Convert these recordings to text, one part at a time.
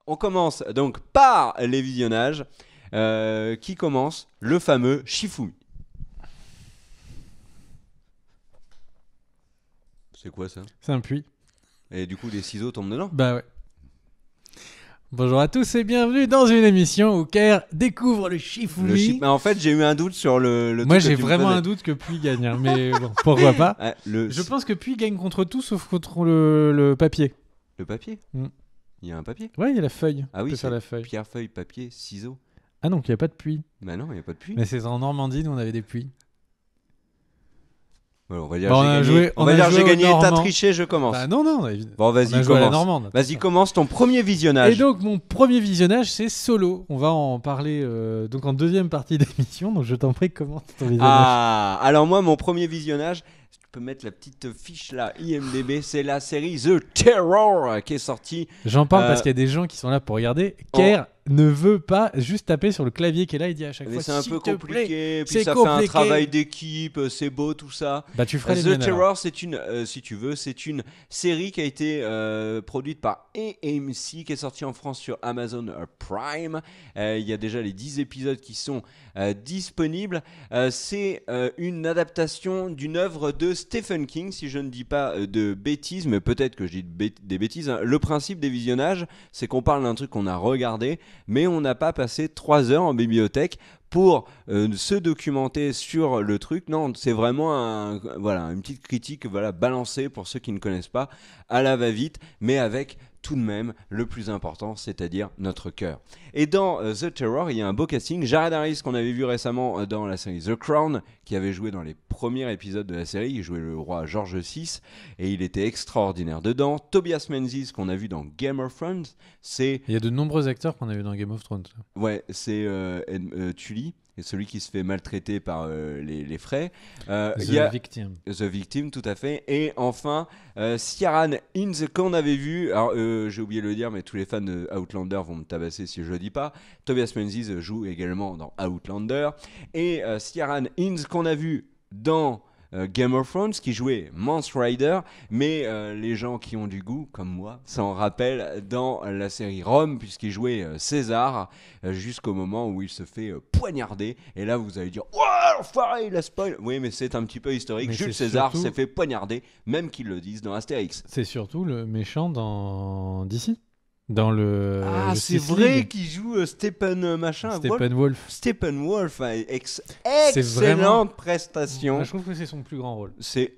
On commence donc par les visionnages. Qui commence? Le fameux Shifumi. C'est quoi ça? C'est un puits. Et du coup, les ciseaux tombent dedans? Bah ouais. Bonjour à tous et bienvenue dans une émission où Ker découvre le Shifumi. Mais en fait, j'ai eu un doute sur le Moi, truc que j'ai tu me vraiment posais. un doute que Puy gagne, hein, mais bon, pourquoi pas. Ah, Je pense que Puy gagne contre tout sauf contre le papier. Le papier? Mm. Il y a un papier? Ouais, il y a la feuille. Ah On oui, peut c'est faire la feuille. pierre, feuille, papier, ciseaux. Ah non, il n'y a pas de puits. Bah non, il n'y a pas de puits. Mais c'est en Normandie, nous on avait des puits. Bon, on va dire Bon, j'ai gagné. On va dire j'ai joué au gagné. T'as Normand. triché, je commence. Bah non, Bon, on vas-y, a joué à la commence. Normande. Vas-y, commence ton premier visionnage. Et donc mon premier visionnage c'est Solo. On va en parler donc en deuxième partie d'émission. Donc je t'en prie, commence ton visionnage. Ah, alors moi, mon premier visionnage, tu peux mettre la petite fiche là, IMDb, c'est la série The Terror qui est sortie. J'en parle parce qu'il y a des gens qui sont là pour regarder. Ker ne veut pas juste taper sur le clavier qui est là. Il dit à chaque Mais fois c'est un s'il peu te plaît. compliqué, puis c'est ça fait un compliqué. travail d'équipe, c'est beau tout ça. Bah tu feras les The miennes, alors. Terror, c'est une, si tu veux, c'est une série qui a été produite par AMC, qui est sortie en France sur Amazon Prime. Il y a déjà les 10 épisodes qui sont disponibles. C'est une adaptation d'une œuvre de Stephen King, si je ne dis pas de bêtises, mais peut-être que je dis des bêtises. Hein. Le principe des visionnages, c'est qu'on parle d'un truc qu'on a regardé, mais on n'a pas passé 3 heures en bibliothèque pour se documenter sur le truc. Non, c'est vraiment une petite critique balancée pour ceux qui ne connaissent pas, à la va-vite, mais avec tout de même le plus important, c'est-à-dire notre cœur. Et dans The Terror, il y a un beau casting. Jared Harris, qu'on avait vu récemment dans la série The Crown, qui avait joué dans les premiers épisodes de la série. Il jouait le roi George VI et il était extraordinaire dedans. Tobias Menzies, qu'on a vu dans Game of Thrones, c'est... Il y a de nombreux acteurs qu'on a vu dans Game of Thrones. Ouais, c'est Tully, et celui qui se fait maltraiter par les frais. Il y a Victim. The Victim, tout à fait. Et enfin, Ciaran Hinds, qu'on avait vu. Alors, j'ai oublié de le dire, mais tous les fans de Outlander vont me tabasser si je le dis pas. Tobias Menzies joue également dans Outlander. Et Ciaran Hinds, qu'on a vu dans Game of Thrones, qui jouait Mance Rider, mais les gens qui ont du goût, comme moi, s'en rappellent dans la série Rome, puisqu'il jouait César, jusqu'au moment où il se fait poignarder. Et là, vous allez dire « Ouah, l'enfoiré, il a spoil !» Oui, mais c'est un petit peu historique. Mais Jules c'est César surtout- s'est fait poignarder, même qu'ils le disent dans Astérix. C'est surtout le méchant dans DC. Dans le Ah, c'est Justice vrai League. qu'il joue Stephen machin. Steppenwolf. Steppenwolf, C'est excellente vraiment- prestation. Moi, je trouve que c'est son plus grand rôle. C'est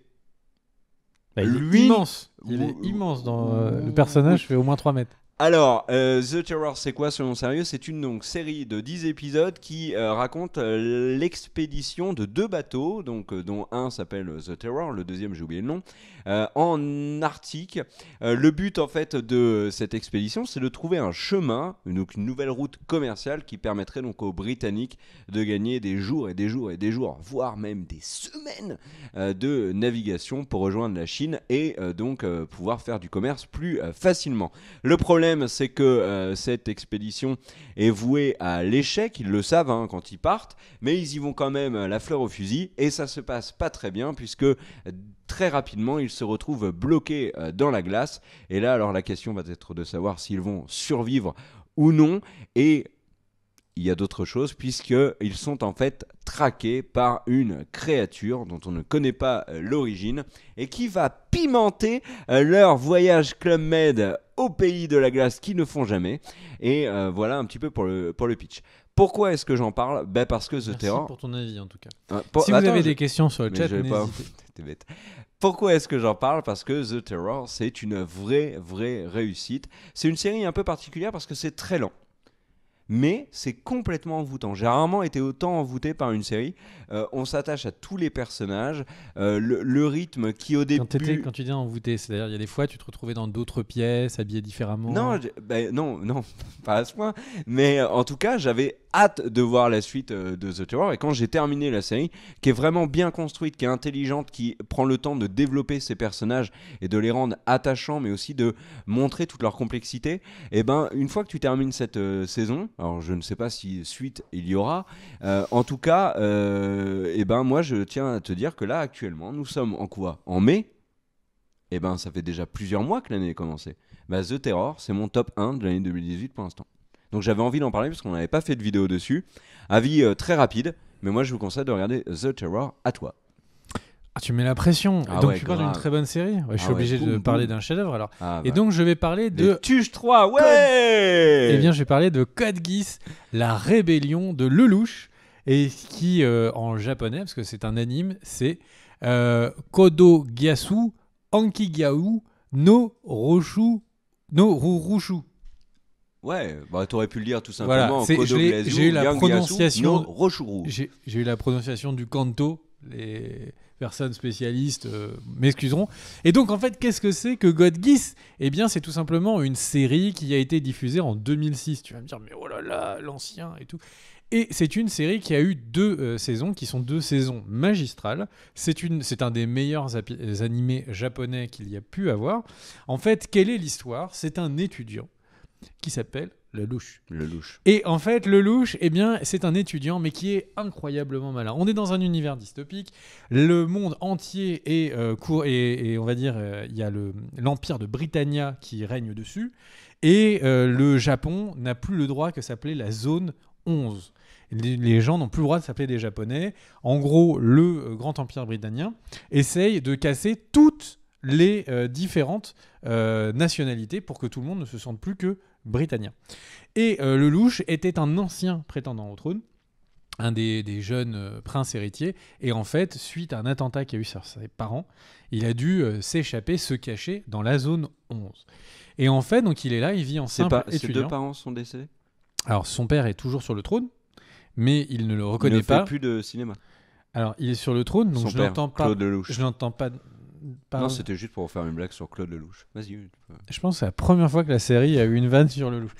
Bah, il Lui- est immense. Il est Ouh. immense dans le personnage fait au moins 3 mètres. Alors, The Terror, c'est quoi selon sérieux? C'est une donc, série de 10 épisodes qui raconte l'expédition de 2 bateaux, donc, dont un s'appelle The Terror, le deuxième, j'ai oublié le nom, en Arctique. Le but, en fait, de cette expédition, c'est de trouver un chemin, donc une nouvelle route commerciale qui permettrait donc aux Britanniques de gagner des jours et des jours et des jours, voire même des semaines de navigation pour rejoindre la Chine et donc pouvoir faire du commerce plus facilement. Le problème, c'est que cette expédition est vouée à l'échec, ils le savent hein, quand ils partent, mais ils y vont quand même la fleur au fusil, et ça se passe pas très bien, puisque très rapidement, ils se retrouvent bloqués dans la glace, et là, alors la question va être de savoir s'ils vont survivre ou non, et il y a d'autres choses, puisqu'ils sont en fait traqués par une créature dont on ne connaît pas l'origine et qui va pimenter leur voyage Club Med au pays de la glace qu'ils ne font jamais. Et voilà un petit peu pour le pitch. Pourquoi est-ce que j'en parle? Parce que The Merci Terror... pour ton avis en tout cas. Attends, Si vous avez des questions sur le mais chat, je vais pas... n'hésitez. T'es bête. Pourquoi est-ce que j'en parle? Parce que The Terror, c'est une vraie réussite. C'est une série un peu particulière parce que c'est très lent. Mais c'est complètement envoûtant. J'ai rarement été autant envoûté par une série. On s'attache à tous les personnages. Le rythme qui au début... Quand tu dis envoûté, c'est-à-dire il y a des fois tu te retrouvais dans d'autres pièces, habillé différemment. Non, pas à ce point. Mais en tout cas, j'avais hâte de voir la suite de The Terror. Et quand j'ai terminé la série, qui est vraiment bien construite, qui est intelligente, qui prend le temps de développer ses personnages et de les rendre attachants, mais aussi de montrer toute leur complexité, et ben une fois que tu termines cette saison, alors je ne sais pas si suite il y aura, en tout cas, et ben moi je tiens à te dire que là actuellement, nous sommes en quoi? En mai? Eh ben, ça fait déjà plusieurs mois que l'année est commencée. Bah, The Terror, c'est mon top 1 de l'année 2018 pour l'instant. Donc j'avais envie d'en parler parce qu'on n'avait pas fait de vidéo dessus. Avis très rapide, mais moi je vous conseille de regarder The Terror à toi. Ah, tu mets la pression. Ah Donc ouais, tu parles d'une grave. très bonne série. Ouais, je suis Ah obligé ouais, de boum, parler boum. d'un chef-d'œuvre alors. Ah, Et bah. donc je vais parler Les de. Tuches 3, ouais. Eh bien, je vais parler de Code Geass, la rébellion de Lelouch, et qui en japonais, parce que c'est un anime, c'est Kodo Gyasu Ankigyau no Roshu no Rurushu. Ouais, bah t'aurais pu le dire tout Voilà, simplement. c'est- Kodo Glazu, j'ai eu la Yang prononciation- Yasu, no Roshuru. J'ai eu la prononciation du kanto, les personnes spécialistes m'excuseront. Et donc en fait, qu'est-ce que c'est que God Geass ? Eh bien, c'est tout simplement une série qui a été diffusée en 2006. Tu vas me dire, mais oh là là, l'ancien et tout. Et c'est une série qui a eu 2 saisons, qui sont 2 saisons magistrales. C'est un des meilleurs animés japonais qu'il y a pu avoir. En fait, quelle est l'histoire ? C'est un étudiant qui s'appelle Lelouch. Le louche. Et en fait, Lelouch, eh bien, c'est un étudiant, mais qui est incroyablement malin. On est dans un univers dystopique. Le monde entier est et on va dire, il y a l'empire de Britannia qui règne dessus. Et le Japon n'a plus le droit que s'appeler la zone 11. Les gens n'ont plus le droit de s'appeler des Japonais. En gros, le grand empire britannique essaye de casser toutes les différentes nationalités pour que tout le monde ne se sente plus que britannique. Et Lelouch était un ancien prétendant au trône, un des jeunes princes héritiers, et en fait, suite à un attentat qu'il y a eu sur ses parents, il a dû s'échapper, se cacher dans la zone 11. Et en fait, donc il est là, il vit en simple Ses étudiant. deux parents sont décédés. Alors son père est toujours sur le trône, mais il ne le Il reconnaît ne pas. fait plus de cinéma. Alors il est sur le trône, donc Son je père, l'entends pas. Claude Lelouch. Je l'entends pas. Non, c'était juste pour faire une blague sur Claude Lelouch. Vas-y. Je pense que c'est la première fois que la série a eu une vanne sur Lelouch.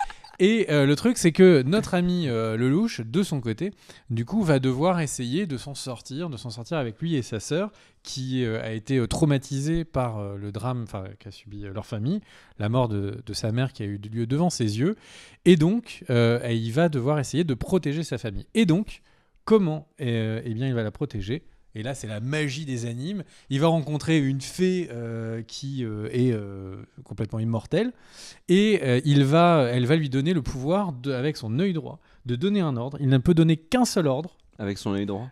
Et le truc, c'est que notre ami Lelouch, de son côté, du coup, va devoir essayer de s'en sortir avec lui et sa sœur, qui a été traumatisée par le drame qu'a subi leur famille, la mort de sa mère qui a eu lieu devant ses yeux. Et donc, il va devoir essayer de protéger sa famille. Et donc, comment eh bien, il va la protéger ? Et là, c'est la magie des animes. Il va rencontrer une fée qui est complètement immortelle. Et elle va lui donner le pouvoir, avec son œil droit, de donner un ordre. Il ne peut donner qu'un seul ordre. Avec son œil droit.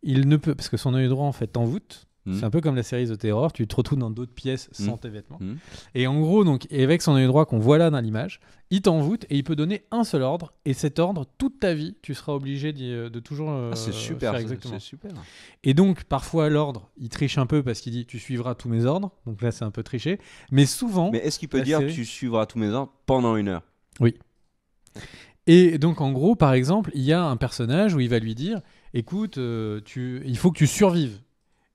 Il ne peut, parce que son œil droit, en fait, t'envoûte. Mmh. C'est un peu comme la série The Terror. Tu te retrouves dans d'autres pièces sans Mmh. tes vêtements. Mmh. Et en gros, donc, et avec son œil droit qu'on voit là dans l'image, il t'envoûte et il peut donner un seul ordre. Et cet ordre, toute ta vie, tu seras obligé de toujours C'est super. faire exactement. C'est super. Et donc, parfois, l'ordre, il triche un peu parce qu'il dit tu suivras tous mes ordres. Donc là, c'est un peu triché. Mais souvent. Mais est-ce qu'il peut la dire série- tu suivras tous mes ordres pendant 1 heure? Et donc, en gros, par exemple, il y a un personnage où il va lui dire écoute, il faut que tu survives.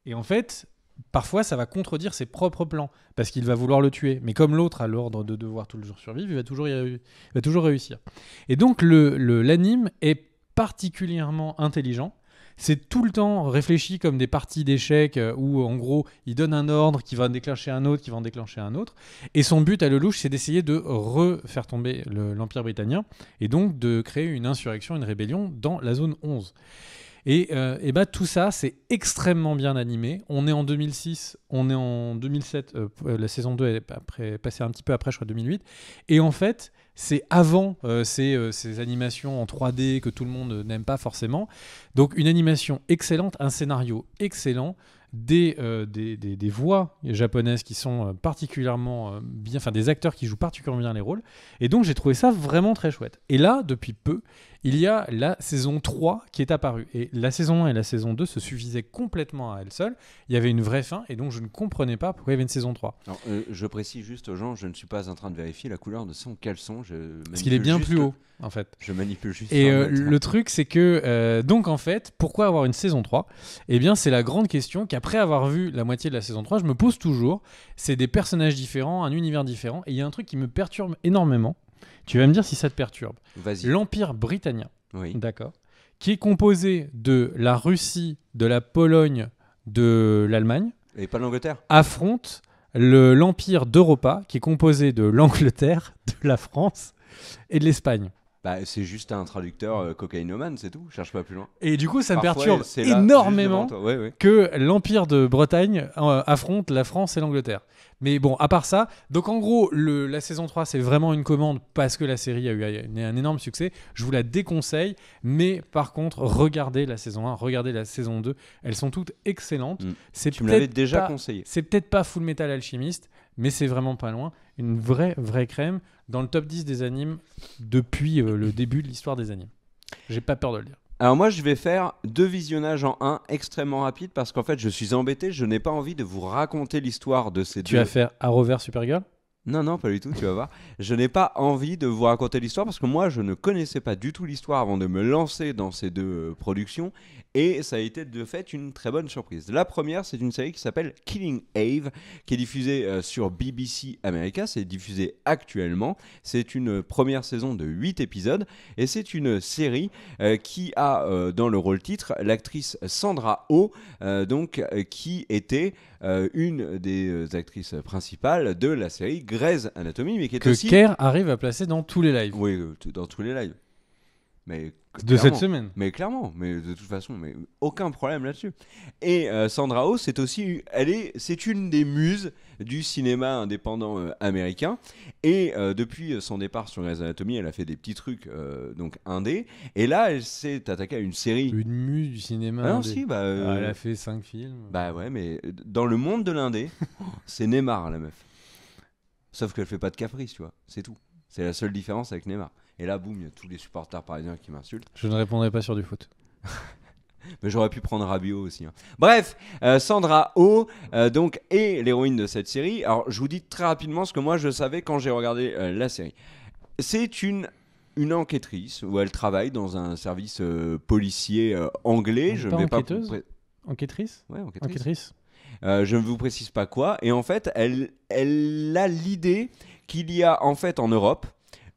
Et en fait, parfois, ça va contredire ses propres plans parce qu'il va vouloir le tuer. Mais comme l'autre a l'ordre de devoir toujours survivre, il va toujours réussir. Et donc, l'anime est particulièrement intelligent. C'est tout le temps réfléchi comme des parties d'échecs où, en gros, il donne un ordre qui va en déclencher un autre, qui va en déclencher un autre. Et son but à Lelouch, c'est d'essayer de refaire tomber l'Empire britannique et donc de créer une insurrection, une rébellion dans la zone 11. Et tout ça, c'est extrêmement bien animé. On est en 2006, on est en 2007. La saison 2 est passée un petit peu après, je crois, 2008. Et en fait, c'est avant ces animations en 3D que tout le monde n'aime pas forcément. Donc, une animation excellente, un scénario excellent, des voix japonaises qui sont particulièrement bien, enfin des acteurs qui jouent particulièrement bien les rôles. Et donc, j'ai trouvé ça vraiment très chouette. Et là, depuis peu, il y a la saison 3 qui est apparue. Et la saison 1 et la saison 2 se suffisaient complètement à elles seules. Il y avait une vraie fin, et donc je ne comprenais pas pourquoi il y avait une saison 3. Alors, je précise juste aux gens, je ne suis pas en train de vérifier la couleur de son caleçon. Parce qu'il est bien plus haut, en fait. Je manipule juste. Et sur le le truc, c'est que, donc en fait, pourquoi avoir une saison 3 ? Eh bien, c'est la grande question qu'après avoir vu la moitié de la saison 3, je me pose toujours. C'est des personnages différents, un univers différent, et il y a un truc qui me perturbe énormément. Tu vas me dire si ça te perturbe. Vas-y. L'Empire britannique, Oui. d'accord, qui est composé de la Russie, de la Pologne, de l'Allemagne, Et pas l'Angleterre. affronte l'Empire d'Europa, qui est composé de l'Angleterre, de la France et de l'Espagne. Bah, c'est juste un traducteur cocaïnomane, c'est tout. Cherche pas plus loin. Et du coup, ça me Parfois, perturbe c'est là, énormément juste devant toi. Ouais. que l'Empire de Bretagne affronte la France et l'Angleterre. Mais bon, à part ça, donc en gros, la saison 3, c'est vraiment une commande parce que la série a eu un énorme succès. Je vous la déconseille, mais par contre, regardez la saison 1, regardez la saison 2. Elles sont toutes excellentes. Tu me l'avais déjà conseillé. C'est peut-être pas Full Metal Alchemist, mais c'est vraiment pas loin. Une vraie crème dans le top 10 des animes depuis le début de l'histoire des animes. J'ai pas peur de le dire. Alors moi, je vais faire 2 visionnages en un extrêmement rapide parce qu'en fait, je suis embêté. Je n'ai pas envie de vous raconter l'histoire de ces deux. Tu vas faire Arrowverse Supergirl ? Non, pas du tout, tu vas voir. Je n'ai pas envie de vous raconter l'histoire parce que moi, je ne connaissais pas du tout l'histoire avant de me lancer dans ces 2 productions et ça a été de fait une très bonne surprise. La première, c'est une série qui s'appelle Killing Eve, qui est diffusée sur BBC America, c'est diffusé actuellement. C'est une première saison de 8 épisodes et c'est une série qui a dans le rôle titre l'actrice Sandra Oh, qui était une des actrices principales de la série Grey's Anatomy, mais qui est que aussi... Kerr arrive à placer dans tous les lives. Oui, dans tous les lives. Mais de cette semaine. Mais clairement, mais de toute façon, mais aucun problème là-dessus. Et Sandra Oh, c'est une des muses du cinéma indépendant américain. Et depuis son départ sur Grey's Anatomy, elle a fait des petits trucs donc indés. Et là, elle s'est attaquée à une série. Une muse du cinéma. Ah non, si, elle a fait 5 films. Bah ouais, mais dans le monde de l'indé, c'est Neymar la meuf. Sauf qu'elle fait pas de caprice, tu vois. C'est tout. C'est la seule différence avec Neymar. Et là, boum, il y a tous les supporters parisiens qui m'insultent. Je ne répondrai pas sur du foot. Mais j'aurais pu prendre Rabiot aussi. Hein. Bref, Sandra Oh donc, est l'héroïne de cette série. Alors, je vous dis très rapidement ce que moi je savais quand j'ai regardé la série. C'est une enquêtrice où elle travaille dans un service policier anglais. Je ne vais pas enquêtrice. Ouais, enquêtrice. Je ne vous précise pas quoi. Et en fait, elle a l'idée qu'il y a en fait en Europe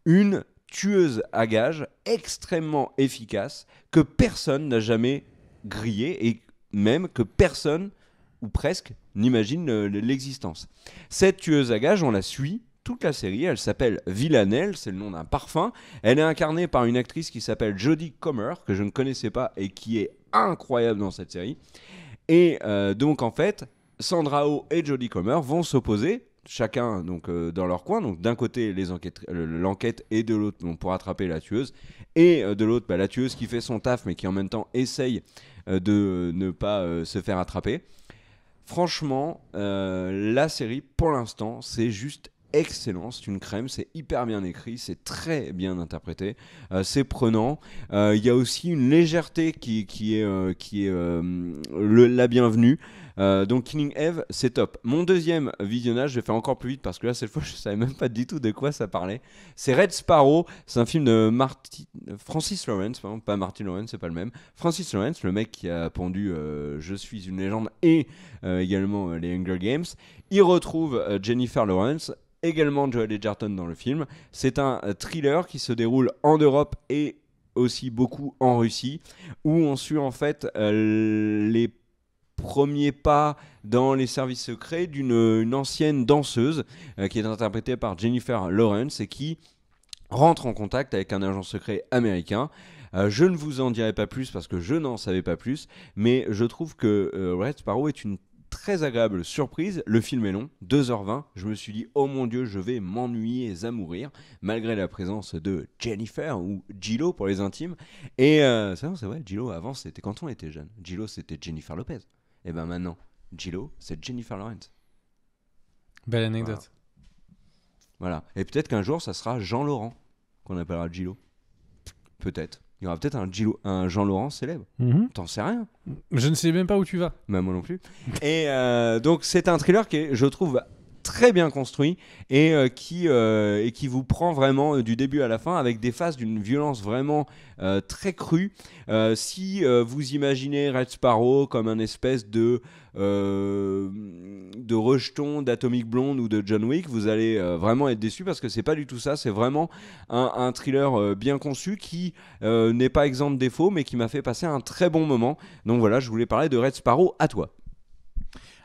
une tueuse à gages extrêmement efficace que personne n'a jamais grillée et même que personne, ou presque, n'imagine l'existence. Cette tueuse à gages, on la suit toute la série, elle s'appelle Villanelle, c'est le nom d'un parfum. Elle est incarnée par une actrice qui s'appelle Jodie Comer, que je ne connaissais pas et qui est incroyable dans cette série. Et donc en fait, Sandra Oh et Jodie Comer vont s'opposer, chacun donc dans leur coin. Donc d'un côté l'enquête et de l'autre pour attraper la tueuse. Et de l'autre la tueuse qui fait son taf mais qui en même temps essaye de ne pas se faire attraper. Franchement, la série pour l'instant c'est juste excellent, c'est une crème, c'est hyper bien écrit, c'est très bien interprété, c'est prenant. Il y a aussi une légèreté qui est la bienvenue. Donc Killing Eve, c'est top. Mon deuxième visionnage, je vais faire encore plus vite parce que là cette fois je savais même pas du tout de quoi ça parlait. C'est Red Sparrow, c'est un film de Francis Lawrence, pas Martin Lawrence, c'est pas le même. Francis Lawrence, le mec qui a pondu Je suis une légende et également les Hunger Games. Il retrouve Jennifer Lawrence, également Joel Edgerton dans le film. C'est un thriller qui se déroule en Europe et aussi beaucoup en Russie, où on suit en fait les premiers pas dans les services secrets d'une ancienne danseuse qui est interprétée par Jennifer Lawrence et qui rentre en contact avec un agent secret américain. Je ne vous en dirai pas plus parce que je n'en savais pas plus, mais je trouve que Red Sparrow est une très agréable surprise. Le film est long, 2h20. Je me suis dit, oh mon Dieu, je vais m'ennuyer à mourir, malgré la présence de Jennifer ou Gillo pour les intimes. Et c'est vrai, Gillo, avant, c'était quand on était jeune. Gillo, c'était Jennifer Lopez. Et ben maintenant, Gillo, c'est Jennifer Lawrence. Belle anecdote. Voilà. Et peut-être qu'un jour, ça sera Jean Laurent qu'on appellera Gillo. Peut-être. Il y aura peut-être un Jean Laurent célèbre. T'en sais rien. Je ne sais même pas où tu vas. Bah, moi non plus. Et donc c'est un thriller qui est, je trouve, très bien construit et qui vous prend vraiment du début à la fin avec des phases d'une violence vraiment très crue. Si vous imaginez Red Sparrow comme un espèce de rejeton d'Atomic Blonde ou de John Wick, vous allez vraiment être déçu parce que c'est pas du tout ça. C'est vraiment un thriller bien conçu qui n'est pas exempt de défauts mais qui m'a fait passer un très bon moment. Donc voilà, je voulais parler de Red Sparrow. À toi.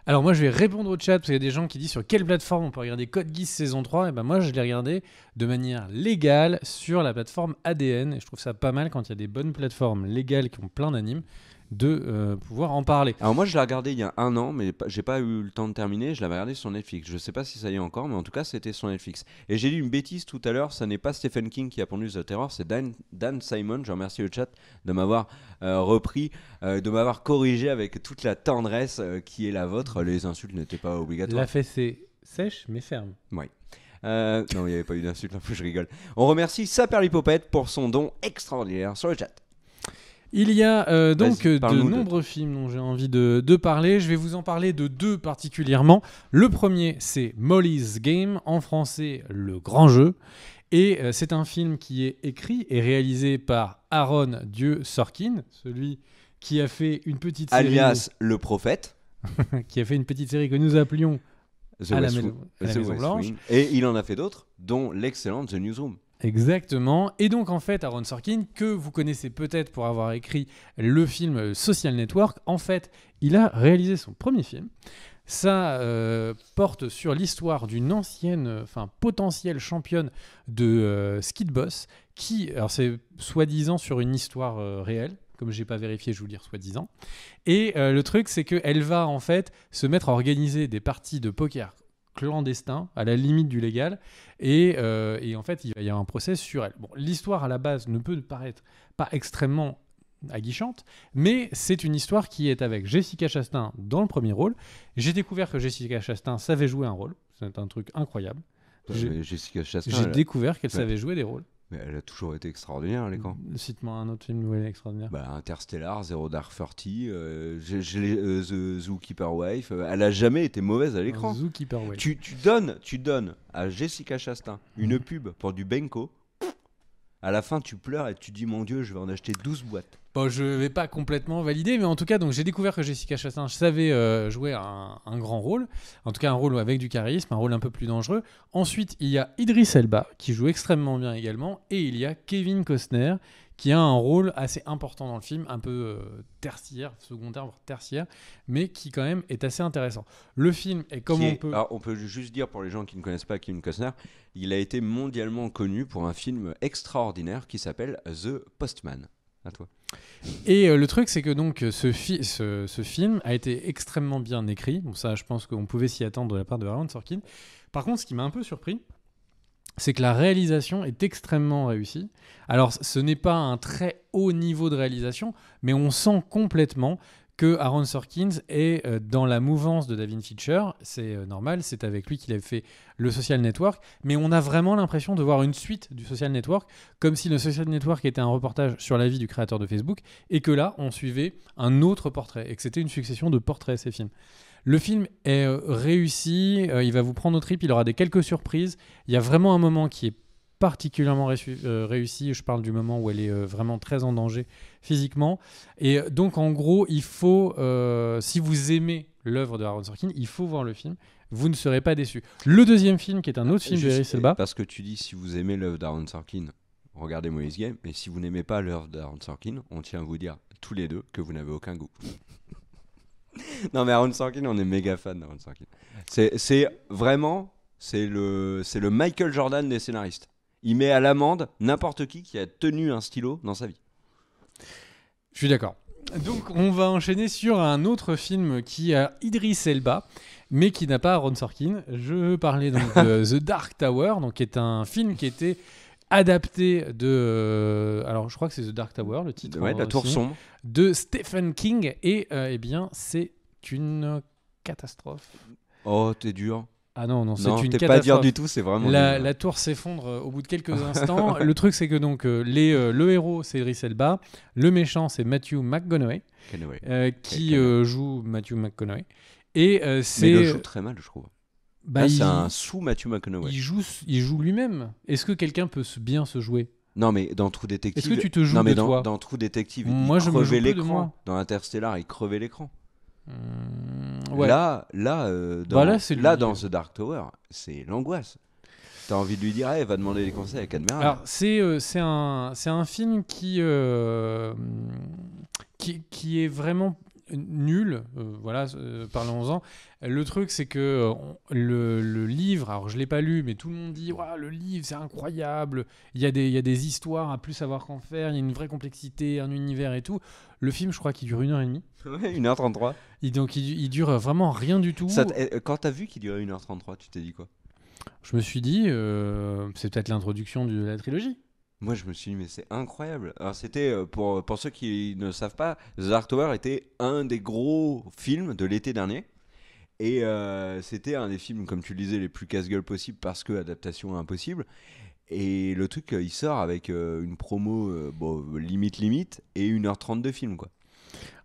Alors moi je vais répondre au chat parce qu'il y a des gens qui disent sur quelle plateforme on peut regarder Code Geass saison 3. Et ben moi je l'ai regardé de manière légale sur la plateforme ADN et je trouve ça pas mal quand il y a des bonnes plateformes légales qui ont plein d'animes de pouvoir en parler. Alors moi je l'ai regardé il y a 1 an, mais j'ai pas eu le temps de terminer. Je l'avais regardé sur Netflix. Je sais pas si ça y est encore, mais en tout cas c'était sur Netflix. Et j'ai dit une bêtise tout à l'heure. Ça n'est pas Stephen King qui a pondu The Terror, c'est Dan Simon. Je remercie le chat de m'avoir repris, de m'avoir corrigé avec toute la tendresse qui est la vôtre. Les insultes n'étaient pas obligatoires. La fessée sèche mais ferme. Oui. Non, il n'y avait pas eu d'insulte, je rigole. On remercie Saperlipopette pour son don extraordinaire sur le chat. Il y a donc de parle-nous de- nombreux films dont j'ai envie de parler. Je vais vous en parler de 2 particulièrement. Le premier, c'est Molly's Game, en français Le Grand Jeu. Et c'est un film qui est écrit et réalisé par Aaron Dieu Sorkin, celui qui a fait une petite série, Alias le prophète. qui a fait une petite série que nous appelions The à la West Maison- à la The Maison West Blanche. Wing. Et il en a fait d'autres, dont l'excellente The Newsroom. Exactement. Et donc en fait, Aaron Sorkin, que vous connaissez peut-être pour avoir écrit le film Social Network, en fait, il a réalisé son premier film. Ça porte sur l'histoire d'une ancienne, potentielle championne de ski de boss, qui, alors c'est soi-disant sur une histoire réelle, comme j'ai pas vérifié, je vais vous dire soi-disant. Et le truc, c'est qu'elle va en fait se mettre à organiser des parties de poker clandestins, à la limite du légal, et en fait, il va y avoir un procès sur elle. Bon, l'histoire à la base ne peut paraître pas extrêmement aguichante, mais c'est une histoire qui est avec Jessica Chastain dans le premier rôle. J'ai découvert que Jessica Chastain savait jouer un rôle, c'est un truc incroyable. J'ai Jessica Chastain, j'ai elle, découvert qu'elle Ouais. savait jouer des rôles. mais elle a toujours été extraordinaire à l'écran. Cite-moi un autre film où elle est extraordinaire. Bah, Interstellar, Zero Dark Thirty, The Zookeeper Wife, elle a jamais été mauvaise à l'écran. Zookeeper, ouais. Tu donnes à Jessica Chastain une pub pour du Benko. À la fin, tu pleures et tu dis mon Dieu, je vais en acheter 12 boîtes. Bon, je vais pas complètement valider, mais en tout cas, donc j'ai découvert que Jessica Chastain savait jouer un grand rôle, en tout cas un rôle avec du charisme, un rôle un peu plus dangereux. Ensuite, il y a Idris Elba qui joue extrêmement bien également, et il y a Kevin Costner qui a un rôle assez important dans le film, un peu tertiaire, secondaire voire tertiaire, mais qui quand même est assez intéressant. Le film est comme on peut. Alors, on peut juste dire pour les gens qui ne connaissent pas Kevin Costner, il a été mondialement connu pour un film extraordinaire qui s'appelle The Postman. À toi. Et le truc, c'est que donc ce film a été extrêmement bien écrit. Bon, ça, je pense qu'on pouvait s'y attendre de la part de Aaron Sorkin. Par contre, ce qui m'a un peu surpris, c'est que la réalisation est extrêmement réussie. Alors, ce n'est pas un très haut niveau de réalisation, mais on sent complètement que Aaron Sorkin est dans la mouvance de David Fincher. C'est normal, c'est avec lui qu'il avait fait le Social Network, mais on a vraiment l'impression de voir une suite du Social Network, comme si le Social Network était un reportage sur la vie du créateur de Facebook, et que là, on suivait un autre portrait, et que c'était une succession de portraits, ces films. Le film est réussi, il va vous prendre au trip, il aura quelques surprises. Il y a vraiment un moment qui est particulièrement réussi. Je parle du moment où elle est vraiment très en danger physiquement. Et donc, en gros, il faut, si vous aimez l'œuvre de Aaron Sorkin, il faut voir le film. Vous ne serez pas déçus. Le deuxième film, qui est un autre film d'Idris Elba. Parce que tu dis, si vous aimez l'œuvre d'Aaron Sorkin, regardez Molly's Game. Mais si vous n'aimez pas l'œuvre d'Aaron Sorkin, on tient à vous dire tous les deux que vous n'avez aucun goût. Non, mais Aaron Sorkin, on est méga fan d'Aaron Sorkin. C'est vraiment, c'est le Michael Jordan des scénaristes. Il met à l'amende n'importe qui a tenu un stylo dans sa vie. Je suis d'accord. Donc, on va enchaîner sur un autre film qui a Idris Elba, mais qui n'a pas Aaron Sorkin. Je veux parler donc de The Dark Tower, donc, qui est un film qui était adapté de... alors, je crois que c'est The Dark Tower, le titre. Ouais, la tour sombre. De Stephen King. Et eh bien, c'est une catastrophe. Oh, t'es dur. Ah non, c'est Non, une t'es catastrophe. pas dur du tout, c'est vraiment La tour s'effondre au bout de quelques instants. Le truc, c'est que donc le héros, c'est Idris Elba. Le méchant, c'est Matthew McConaughey, qui joue Matthew McConaughey. Et c'est... Mais il le joue très mal, je trouve. Bah, c'est un sous-Matthew McConaughey. Il joue lui-même. Est-ce que quelqu'un peut bien se jouer ? Non, mais dans True Detective... Est-ce que tu te joues non, mais de toi ? dans True Detective, moi, il je me joue crevait peu de l'écran. moi. Dans Interstellar, il crevait l'écran. Ouais. Là, c'est dans The Dark Tower, c'est l'angoisse. T'as envie de lui dire, va demander des conseils à Cadmerin. Alors, c'est un film qui est vraiment nul. Voilà, parlons-en. Le truc, c'est que le livre, alors je l'ai pas lu, mais tout le monde dit le livre, c'est incroyable. Il y a des histoires à plus savoir qu'en faire. Il y a une vraie complexité, un univers et tout. Le film, je crois qu'il dure 1h30. Ouais, 1h33. Donc il dure vraiment rien du tout. Quand t'as vu qu'il durait 1h33, tu t'es dit quoi? Je me suis dit, c'est peut-être l'introduction de la trilogie. Moi, je me suis dit, mais c'est incroyable. Alors, c'était, pour ceux qui ne savent pas, The Dark Tower était un des gros films de l'été dernier. Et c'était un des films, comme tu le disais, les plus casse-gueule possible parce que adaptation impossible. Et le truc, il sort avec une promo limite et 1h30 de film, quoi.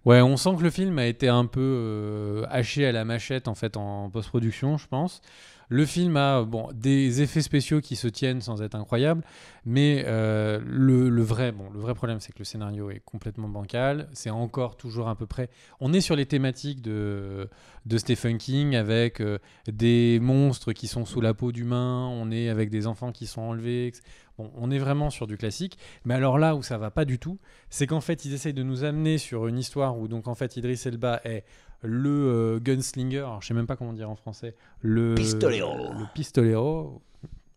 Ouais, on sent que le film a été un peu haché à la machette en fait en post-production, je pense. Le film a des effets spéciaux qui se tiennent sans être incroyables, mais le vrai problème, c'est que le scénario est complètement bancal. C'est encore toujours à peu près... On est sur les thématiques de Stephen King, avec des monstres qui sont sous la peau d'humains, on est avec des enfants qui sont enlevés. Bon, on est vraiment sur du classique. Mais alors là où ça va pas du tout, c'est qu'en fait, ils essayent de nous amener sur une histoire où donc en fait Idris Elba est le gunslinger, alors je sais même pas comment dire en français, le pistolero.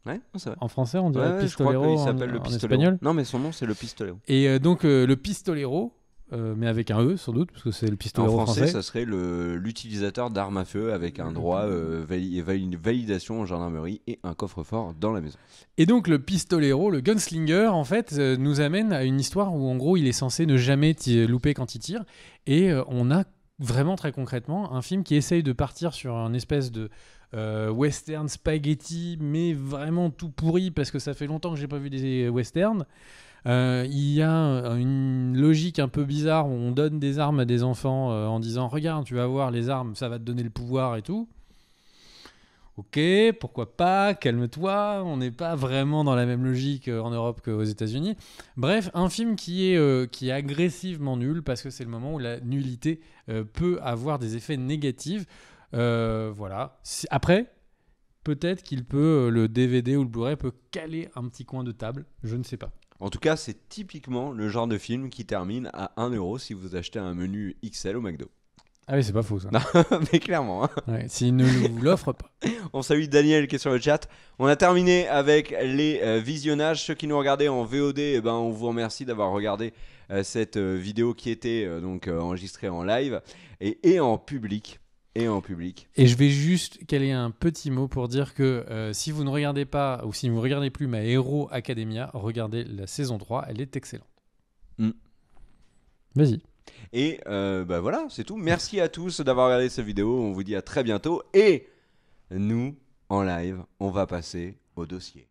Ouais, c'est vrai. En français, on dirait Ouais, je crois pistolero qu'il s'appelle le en pistolero. espagnol. Non, mais son nom, c'est le pistolero. Et donc le pistolero, mais avec un E sans doute, parce que c'est le pistolero En français, français. ça serait l'utilisateur d'armes à feu avec un droit, une validation en gendarmerie et un coffre-fort dans la maison. Et donc le pistolero, le gunslinger, en fait, nous amène à une histoire où en gros il est censé ne jamais louper quand il tire. Et on a vraiment très concrètement un film qui essaye de partir sur un espèce de western spaghetti, mais vraiment tout pourri parce que ça fait longtemps que j'ai pas vu des westerns. Il y a une logique un peu bizarre où on donne des armes à des enfants en disant regarde, tu vas voir les armes, ça va te donner le pouvoir et tout. Ok, pourquoi pas, calme-toi, on n'est pas vraiment dans la même logique en Europe qu'aux États-Unis. Bref, un film qui est agressivement nul parce que c'est le moment où la nullité peut avoir des effets négatifs. Voilà. Après, peut-être qu'il peut, le DVD ou le Blu-ray peut caler un petit coin de table, je ne sais pas. En tout cas, c'est typiquement le genre de film qui termine à 1€ si vous achetez un menu XL au McDo. Ah oui, c'est pas faux ça. Non, mais clairement. Hein. Ouais, s'il ne vous l'offre pas. On salue Daniel qui est sur le chat. On a terminé avec les visionnages. Ceux qui nous regardaient en VOD, on vous remercie d'avoir regardé cette vidéo qui était enregistrée en live et en public. Et je vais juste caler un petit mot pour dire que si vous ne regardez pas, ou si vous ne regardez plus ma Hero Academia, regardez la saison 3, elle est excellente. Vas-y. Et voilà, c'est tout. Merci à tous d'avoir regardé cette vidéo. On vous dit à très bientôt. Et nous, en live, on va passer au dossier.